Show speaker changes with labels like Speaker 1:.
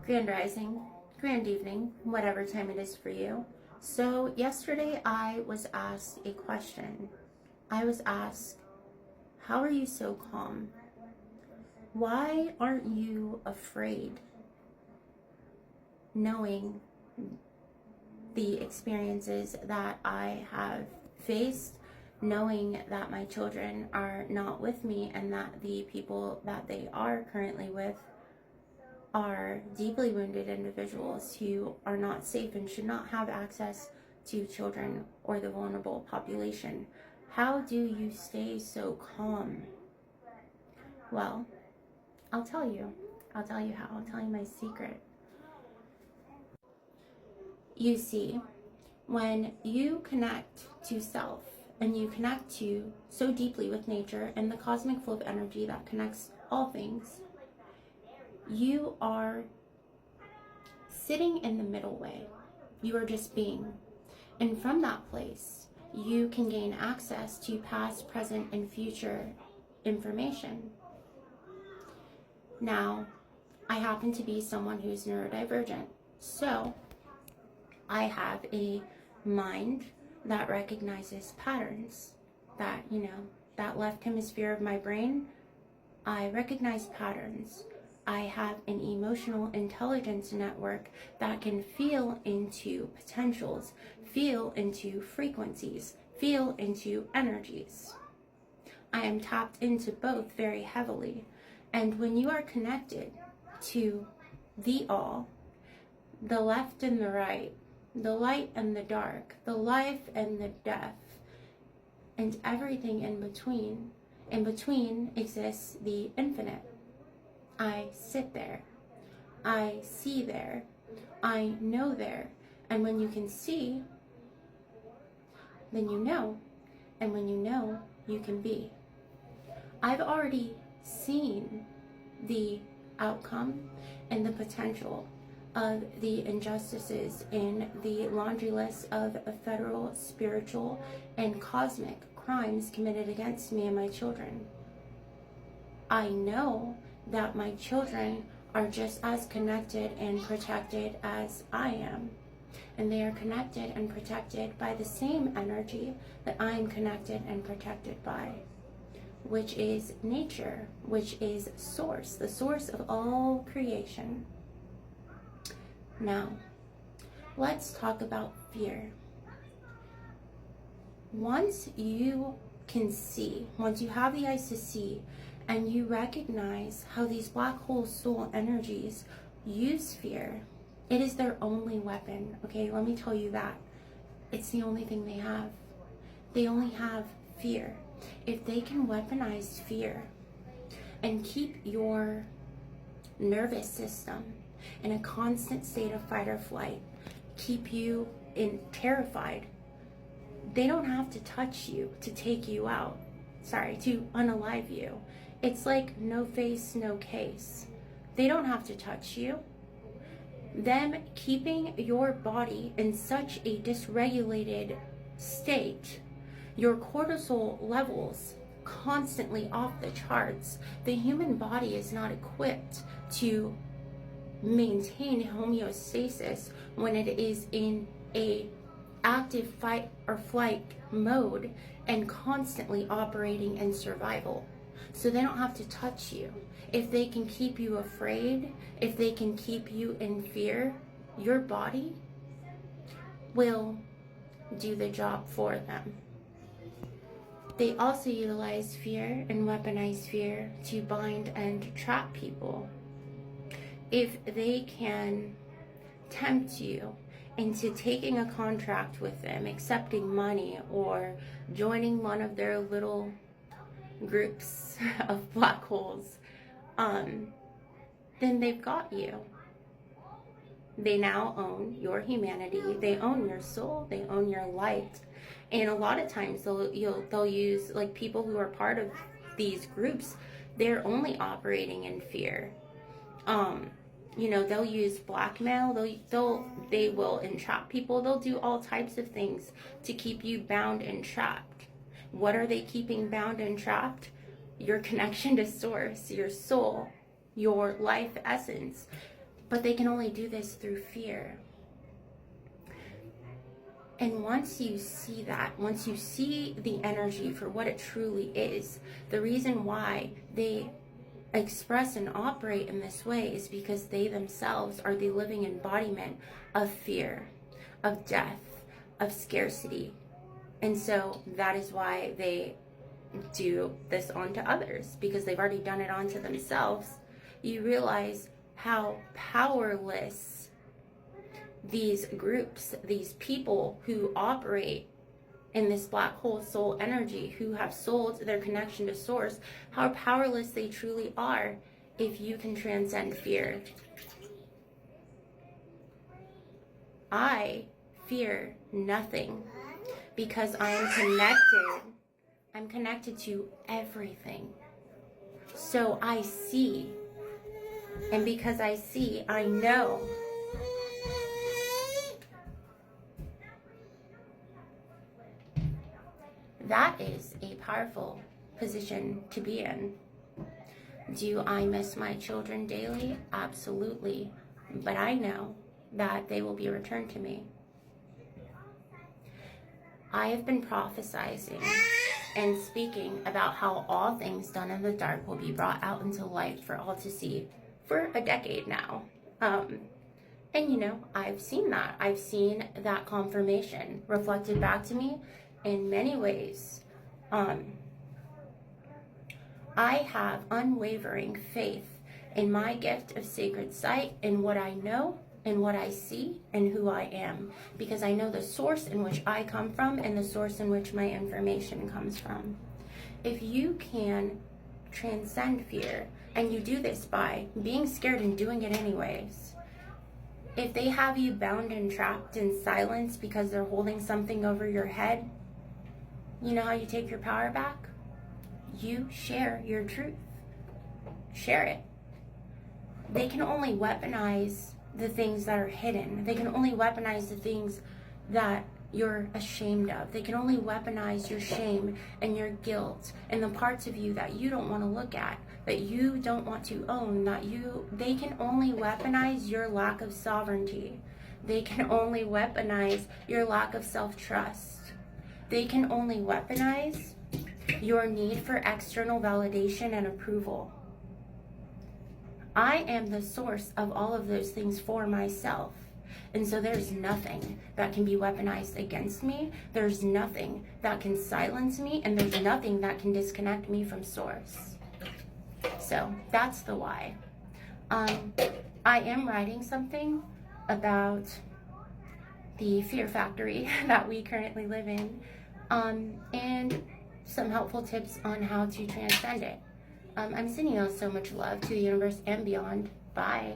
Speaker 1: Grand rising, grand evening, whatever time it is for you. So yesterday I was asked a question. I was asked, how are you so calm? Why aren't you afraid, knowing the experiences that I have faced, knowing that my children are not with me and that the people that they are currently with are deeply wounded individuals who are not safe and should not have access to children or the vulnerable population. How do you stay so calm? Well, I'll tell you. I'll tell you how. I'll tell you my secret. You see, when you connect to self and you connect to so deeply with nature and the cosmic flow of energy that connects all things, you are sitting in the middle way. You are just being. And from that place, you can gain access to past, present, and future information. Now, I happen to be someone who's neurodivergent. So, I have a mind that recognizes patterns. That left hemisphere of my brain, I recognize patterns. I have an emotional intelligence network that can feel into potentials, feel into frequencies, feel into energies. I am tapped into both very heavily. And when you are connected to the all, the left and the right, the light and the dark, the life and the death, and everything in between exists the infinite. I sit there, I see there, I know there, and when you can see, then you know, and when you know, you can be. I've already seen the outcome and the potential of the injustices in the laundry list of federal, spiritual, and cosmic crimes committed against me and my children. I know that my children are just as connected and protected as I am. And they are connected and protected by the same energy that I am connected and protected by, which is nature, which is source, the source of all creation. Now, let's talk about fear. Once you can see, once you have the eyes to see, and you recognize how these black hole soul energies use fear, it is their only weapon. Okay, let me tell you that. It's the only thing they have. They only have fear. If they can weaponize fear and keep your nervous system in a constant state of fight or flight, keep you terrified, they don't have to touch you to take you out. To unalive you. It's like no face, no case. They don't have to touch you. Them keeping your body in such a dysregulated state, your cortisol levels constantly off the charts. The human body is not equipped to maintain homeostasis when it is in a active fight or flight mode and constantly operating in survival. So they don't have to touch you. If they can keep you afraid, if they can keep you in fear, your body will do the job for them. They also utilize fear and weaponize fear to bind and trap people. If they can tempt you into taking a contract with them, accepting money, or joining one of their little groups of black holes, then they've got you. They now own your humanity, they own your soul, they own your light. And a lot of times they'll use, like, people who are part of these groups, they're only operating in fear. They'll use blackmail, they will entrap people, they'll do all types of things to keep you bound and trapped. What are they keeping bound and trapped? Your connection to source, your soul, your life essence. But they can only do this through fear. And once you see that, once you see the energy for what it truly is, the reason why they express and operate in this way is because they themselves are the living embodiment of fear, of death, of scarcity. And so that is why they do this onto others, because they've already done it onto themselves. You realize how powerless these groups, these people who operate in this black hole soul energy, who have sold their connection to source, how powerless they truly are if you can transcend fear. I fear nothing because I am connected. I'm connected to everything. So I see. And because I see, I know. That is a powerful position to be in. Do I miss my children daily? Absolutely. But I know that they will be returned to me. I have been prophesizing and speaking about how all things done in the dark will be brought out into light for all to see for a decade now. And you know, I've seen that. I've seen that confirmation reflected back to me in many ways. I have unwavering faith in my gift of sacred sight, in what I know, in what I see, and who I am, because I know the source in which I come from and the source in which my information comes from. If you can transcend fear, and you do this by being scared and doing it anyways, if they have you bound and trapped in silence because they're holding something over your head, you know how you take your power back? You share your truth. Share it. They can only weaponize the things that are hidden. They can only weaponize the things that you're ashamed of. They can only weaponize your shame and your guilt and the parts of you that you don't want to look at, that you don't want to own, they can only weaponize your lack of sovereignty. They can only weaponize your lack of self-trust. They can only weaponize your need for external validation and approval. I am the source of all of those things for myself. And so there's nothing that can be weaponized against me. There's nothing that can silence me. And there's nothing that can disconnect me from source. So that's the why. I am writing something about the fear factory that we currently live in, and some helpful tips on how to transcend it. I'm sending out so much love to the universe and beyond. Bye.